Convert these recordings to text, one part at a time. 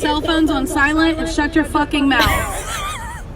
cell phones on silent and shut your fucking mouths.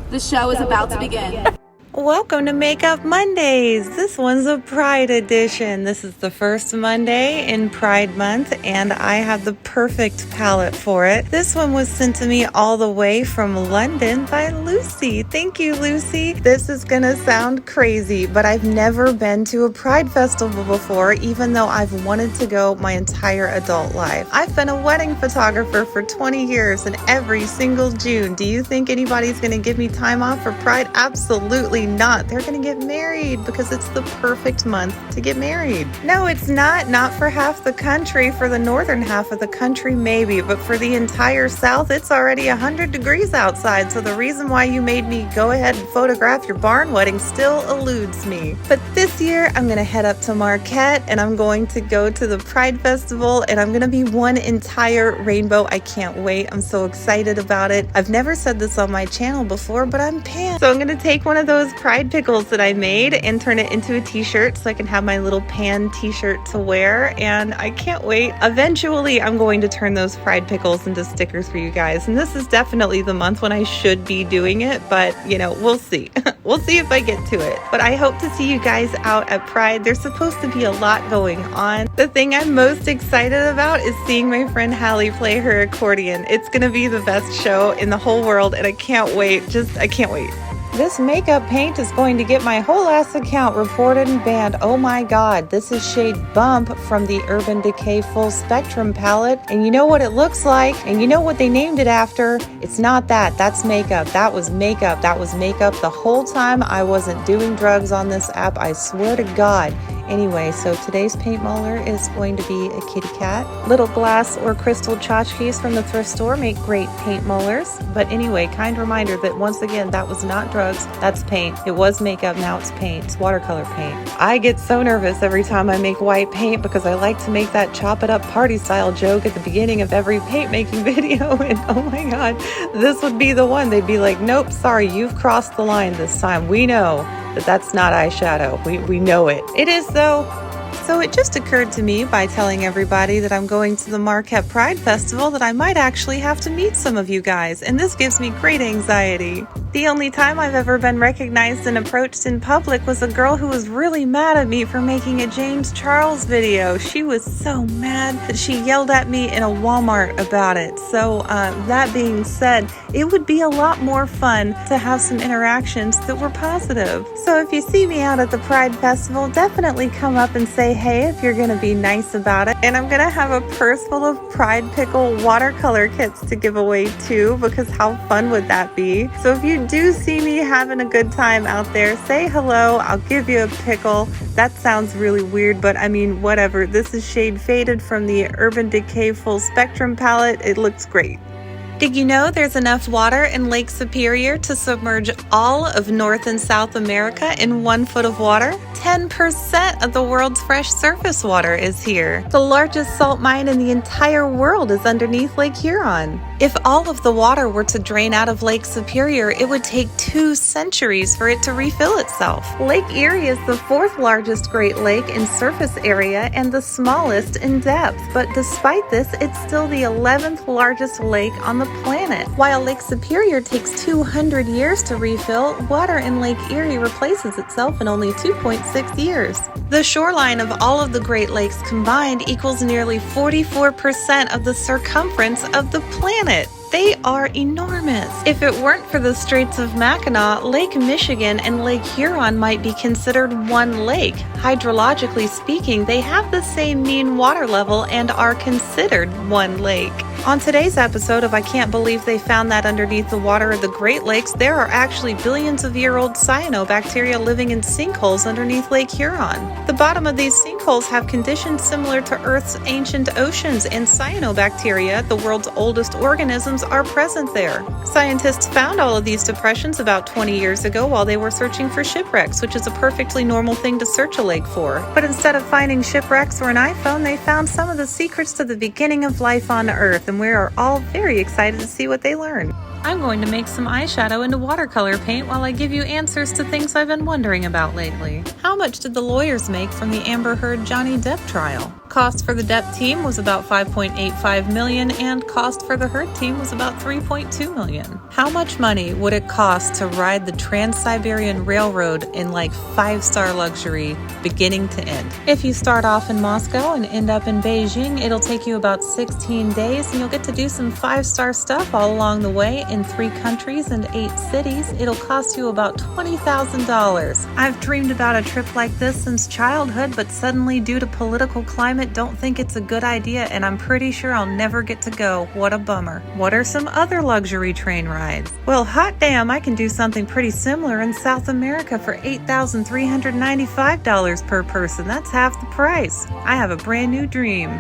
The show is about to begin. Welcome to Makeup Mondays. This one's a Pride edition. This is the first Monday in Pride Month, and I have the perfect palette for it. This one was sent to me all the way from London by Lucy. Thank you, Lucy. This is gonna sound crazy, but I've never been to a Pride festival before, even though I've wanted to go my entire adult life. I've been a wedding photographer for 20 years, and every single June, do you think anybody's gonna give me time off for Pride? Absolutely not. They're gonna get married because it's the perfect month to get married. No, it's not for half the country. For the northern half of the country, maybe, but for the entire South, it's already 100 degrees outside. So the reason why you made me go ahead and photograph your barn wedding still eludes me. But this year, I'm gonna head up to Marquette and I'm going to go to the Pride Festival, and I'm gonna be one entire rainbow. I can't wait. I'm so excited about it. I've never said this on my channel before, but I'm pan. So I'm gonna take one of those Pride pickles that I made and turn it into a t-shirt so I can have my little pan t-shirt to wear, and I can't wait. Eventually, I'm going to turn those Pride pickles into stickers for you guys, and this is definitely the month when I should be doing it, but you know, we'll see. We'll see if I get to it. But I hope to see you guys out at Pride. There's supposed to be a lot going on. The thing I'm most excited about is seeing my friend Hallie play her accordion. It's gonna be the best show in the whole world, and I can't wait. I can't wait. This makeup paint is going to get my whole ass account reported and banned. Oh my god, this is shade Bump from the Urban Decay Full Spectrum palette. And you know what it looks like? And you know what they named it after? It's not that. That's makeup. That was makeup. That was makeup the whole time. I wasn't doing drugs on this app. I swear to God. Anyway, so today's paint molar is going to be a kitty cat. Little glass or crystal tchotchkes from the thrift store make great paint molars. But anyway, kind reminder that once again, that was not drugs, that's paint. It was makeup, now it's paint. It's watercolor paint. I get so nervous every time I make white paint because I like to make that chop it up party style joke at the beginning of every paint making video. And oh my god, this would be the one. They'd be like, nope, sorry, you've crossed the line this time. We know that that's not eyeshadow. We know it. It is though. So it just occurred to me by telling everybody that I'm going to the Marquette Pride Festival that I might actually have to meet some of you guys, and this gives me great anxiety. The only time I've ever been recognized and approached in public was a girl who was really mad at me for making a James Charles video. She was so mad that she yelled at me in a Walmart about it. So that being said, it would be a lot more fun to have some interactions that were positive. So if you see me out at the Pride Festival, definitely come up and say hey if you're gonna be nice about it. And I'm gonna have a purse full of Pride Pickle watercolor kits to give away too, because how fun would that be? So if you do see me having a good time out there, say hello. I'll give you a pickle. That sounds really weird, but I mean, whatever. This is shade Faded from the Urban Decay Full Spectrum palette. It looks great. Did you know there's enough water in Lake Superior to submerge all of North and South America in 1 foot of water? 10% of the world's fresh surface water is here. The largest salt mine in the entire world is underneath Lake Huron. If all of the water were to drain out of Lake Superior, it would take 2 centuries for it to refill itself. Lake Erie is the 4th largest Great Lake in surface area and the smallest in depth, but despite this, it's still the 11th largest lake on the planet. While Lake Superior takes 200 years to refill, water in Lake Erie replaces itself in only 2.6 years. The shoreline of all of the Great Lakes combined equals nearly 44% of the circumference of the planet. They are enormous. If it weren't for the Straits of Mackinac, Lake Michigan and Lake Huron might be considered one lake. Hydrologically speaking, they have the same mean water level and are considered one lake. On today's episode of I Can't Believe They Found That Underneath the Water of the Great Lakes, there are actually billions of year-old cyanobacteria living in sinkholes underneath Lake Huron. The bottom of these sinkholes have conditions similar to Earth's ancient oceans, and cyanobacteria, the world's oldest organisms, are present there. Scientists found all of these depressions about 20 years ago while they were searching for shipwrecks, which is a perfectly normal thing to search a lake for. But instead of finding shipwrecks or an iPhone, they found some of the secrets to the beginning of life on Earth, and we are all very excited to see what they learn. I'm going to make some eyeshadow into watercolor paint while I give you answers to things I've been wondering about lately. How much did the lawyers make from the Amber Heard Johnny Depp trial? Cost for the Depp team was about $5.85 million, and cost for the Heard team was about $3.2 million. How much money would it cost to ride the Trans-Siberian Railroad in like 5-star luxury, beginning to end? If you start off in Moscow and end up in Beijing, it'll take you about 16 days, and you'll get to do some 5-star stuff all along the way in 3 countries and 8 cities. It'll cost you about $20,000. I've dreamed about a trip like this since childhood, but suddenly, due to political climate, don't think it's a good idea, and I'm pretty sure I'll never get to go. What a bummer. What are some other luxury train rides? Well, hot damn, I can do something pretty similar in South America for $8,395 per person. That's half the price. I have a brand new dream.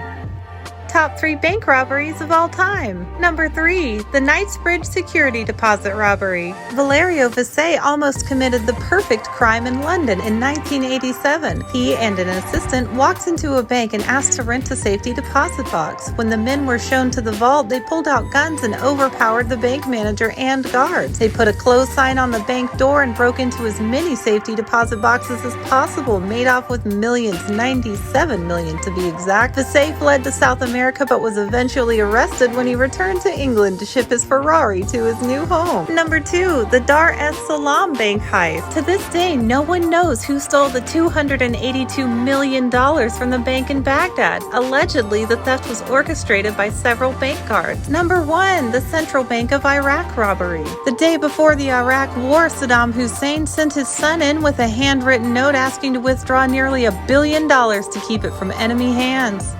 Top 3 bank robberies of all time. Number 3, the Knightsbridge security deposit robbery. Valerio Visay almost committed the perfect crime in London in 1987. He and an assistant walked into a bank and asked to rent a safety deposit box. When the men were shown to the vault, they pulled out guns and overpowered the bank manager and guards. They put a close sign on the bank door and broke into as many safety deposit boxes as possible, made off with millions, 97 million to be exact. Visay fled to South America but was eventually arrested when he returned to England to ship his Ferrari to his new home. Number 2, the Dar es Salaam bank heist. To this day, no one knows who stole the $282 million from the bank in Baghdad. Allegedly, the theft was orchestrated by several bank guards. Number 1, the Central Bank of Iraq robbery. The day before the Iraq War, Saddam Hussein sent his son in with a handwritten note asking to withdraw nearly $1 billion to keep it from enemy hands.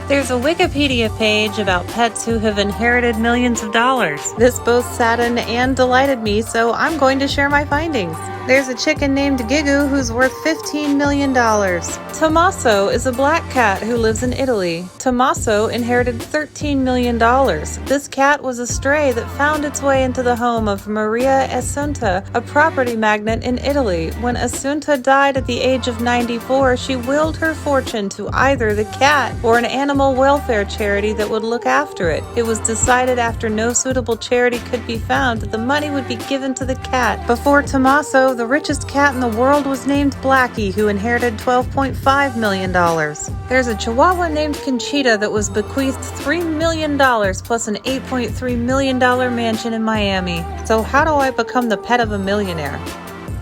There's a Wikipedia page about pets who have inherited millions of dollars. This both saddened and delighted me, so I'm going to share my findings. There's a chicken named Gigu who's worth $15 million. Tommaso is a black cat who lives in Italy. Tommaso inherited $13 million. This cat was a stray that found its way into the home of Maria Assunta, a property magnate in Italy. When Assunta died at the age of 94, she willed her fortune to either the cat or an animal welfare charity that would look after it. It was decided after no suitable charity could be found that the money would be given to the cat. Before Tommaso, the richest cat in the world was named Blackie, who inherited $12.5 million. There's a Chihuahua named Conchita that was bequeathed $3 million plus an $8.3 million mansion in Miami. So how do I become the pet of a millionaire?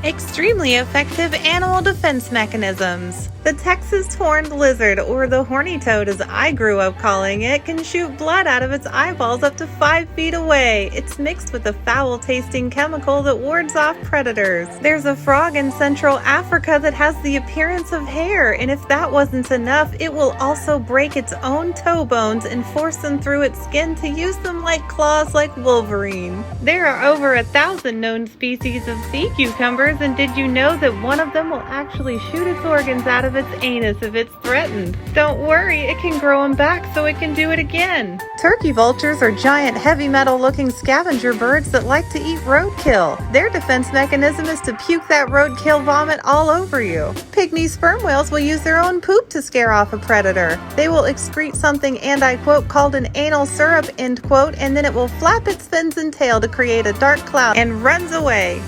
Extremely effective animal defense mechanisms. The Texas horned lizard, or the horny toad as I grew up calling it, can shoot blood out of its eyeballs up to 5 feet away. It's mixed with a foul-tasting chemical that wards off predators. There's a frog in Central Africa that has the appearance of hair, and if that wasn't enough, it will also break its own toe bones and force them through its skin to use them like claws like Wolverine. There are over 1,000 known species of sea cucumbers, and did you know that one of them will actually shoot its organs out of its anus if it's threatened? Don't worry, it can grow them back so it can do it again. Turkey vultures are giant heavy metal looking scavenger birds that like to eat roadkill. Their defense mechanism is to puke that roadkill vomit all over you. Pygmy sperm whales will use their own poop to scare off a predator. They will excrete something, and I quote, called an anal syrup, end quote, and then it will flap its fins and tail to create a dark cloud and runs away.